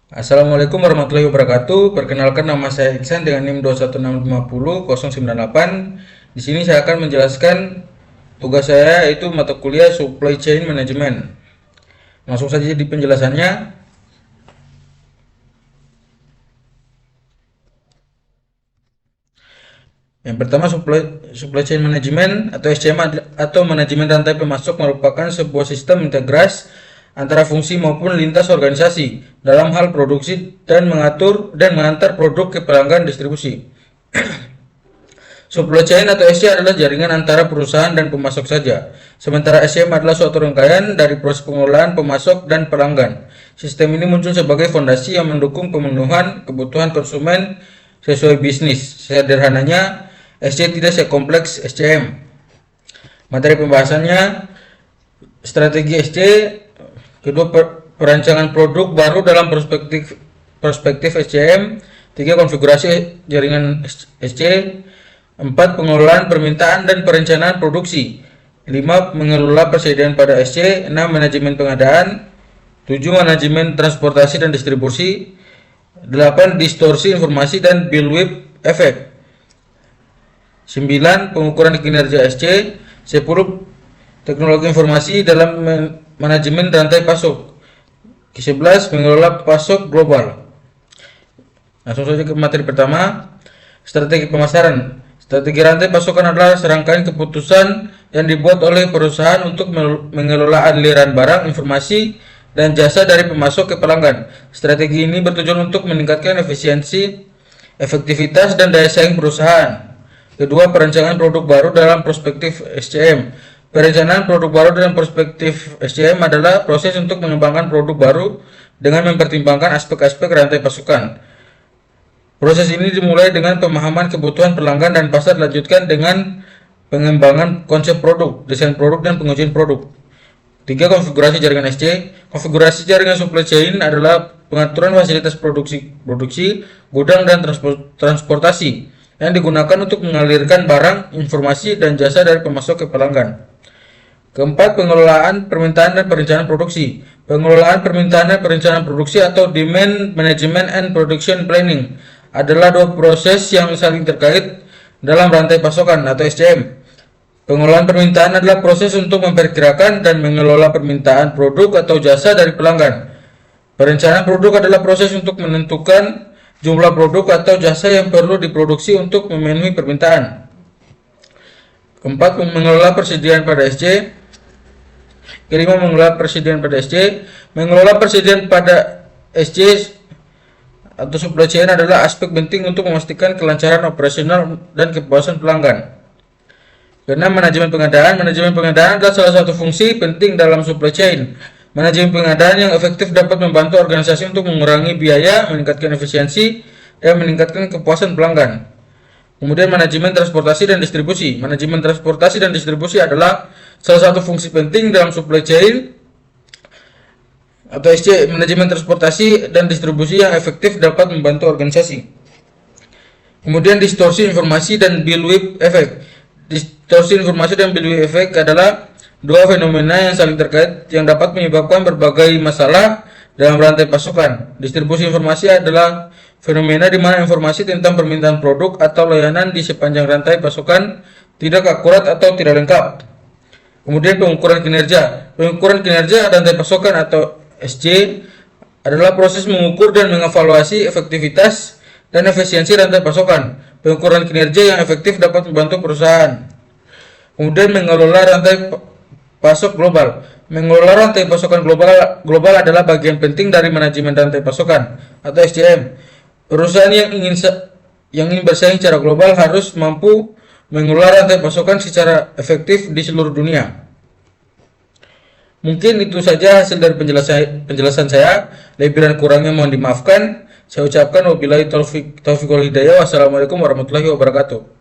Assalamualaikum warahmatullahi wabarakatuh. Perkenalkan, nama saya Iksan dengan NIM 21650 Di sini saya akan menjelaskan tugas saya, yaitu mata kuliah Supply Chain Management. Langsung saja di penjelasannya. Yang pertama, supply chain management atau SCM atau manajemen rantai pemasok merupakan sebuah sistem integrasi antara fungsi maupun lintas organisasi dalam hal produksi dan mengatur dan mengantar produk ke pelanggan distribusi. Supply chain atau SC adalah jaringan antara perusahaan dan pemasok saja, sementara SCM adalah suatu rangkaian dari proses pengelolaan, pemasok, dan pelanggan. Sistem ini muncul sebagai fondasi yang mendukung pemenuhan kebutuhan konsumen sesuai bisnis. Sederhananya, SC tidak sekompleks SCM. Materi pembahasannya: strategi SC, kedua perancangan produk baru dalam perspektif SCM, 3 konfigurasi jaringan SC, 4 pengelolaan permintaan dan perencanaan produksi, 5 mengelola persediaan pada SC, 6 manajemen pengadaan, 7 manajemen transportasi dan distribusi, 8 distorsi informasi dan bullwhip effect, 9 pengukuran kinerja SC, 10 teknologi informasi dalam manajemen rantai pasok, 11 mengelola pasok global. Langsung saja ke materi pertama, strategi pemasaran. Strategi rantai pasokan adalah serangkaian keputusan yang dibuat oleh perusahaan untuk mengelola aliran barang, informasi, dan jasa dari pemasok ke pelanggan. Strategi ini bertujuan untuk meningkatkan efisiensi, efektivitas, dan daya saing perusahaan. Kedua, perencanaan produk baru dalam perspektif SCM. Perencanaan produk baru dalam perspektif SCM adalah proses untuk mengembangkan produk baru dengan mempertimbangkan aspek-aspek rantai pasokan. Proses ini dimulai dengan pemahaman kebutuhan pelanggan dan pasar, dilanjutkan dengan pengembangan konsep produk, desain produk, dan pengujian produk. 3. Konfigurasi jaringan SC. Konfigurasi jaringan supply chain adalah pengaturan fasilitas produksi, gudang, dan transportasi yang digunakan untuk mengalirkan barang, informasi, dan jasa dari pemasok ke pelanggan. Keempat, pengelolaan permintaan dan perencanaan produksi. Pengelolaan permintaan dan perencanaan produksi atau Demand Management and Production Planning adalah 2 proses yang saling terkait dalam rantai pasokan atau SCM. Pengelolaan permintaan adalah proses untuk memperkirakan dan mengelola permintaan produk atau jasa dari pelanggan. Perencanaan produk adalah proses untuk menentukan jumlah produk atau jasa yang perlu diproduksi untuk memenuhi permintaan. Keempat, mengelola persediaan pada SC. Kelima, mengelola persediaan pada SC. Mengelola persediaan pada SC atau supply chain adalah aspek penting untuk memastikan kelancaran operasional dan kepuasan pelanggan. Keenam, manajemen pengadaan. Manajemen pengadaan adalah salah satu fungsi penting dalam supply chain. Manajemen pengadaan yang efektif dapat membantu organisasi untuk mengurangi biaya, meningkatkan efisiensi, dan meningkatkan kepuasan pelanggan. Kemudian, manajemen transportasi dan distribusi. Manajemen transportasi dan distribusi adalah salah satu fungsi penting dalam supply chain atau SC. Manajemen transportasi dan distribusi yang efektif dapat membantu organisasi. Kemudian, distorsi informasi dan bullwhip effect. Distorsi informasi dan bullwhip effect adalah 2 fenomena yang saling terkait yang dapat menyebabkan berbagai masalah dalam rantai pasokan. Distribusi informasi adalah fenomena di mana informasi tentang permintaan produk atau layanan di sepanjang rantai pasokan tidak akurat atau tidak lengkap. Kemudian, pengukuran kinerja. Pengukuran kinerja rantai pasokan atau SC adalah proses mengukur dan mengevaluasi efektivitas dan efisiensi rantai pasokan. Pengukuran kinerja yang efektif dapat membantu perusahaan. Kemudian, mengelola rantai pasok global. Mengelola rantai pasokan global adalah bagian penting dari manajemen rantai pasokan atau SCM. Perusahaan yang ingin bersaing secara global harus mampu mengelola rantai pasokan secara efektif di seluruh dunia. Mungkin itu saja hasil dari penjelasan saya. Lebih dan kurangnya mohon dimaafkan. Saya ucapkan wabillahi taufiq wal hidayah. Wassalamualaikum warahmatullahi wabarakatuh.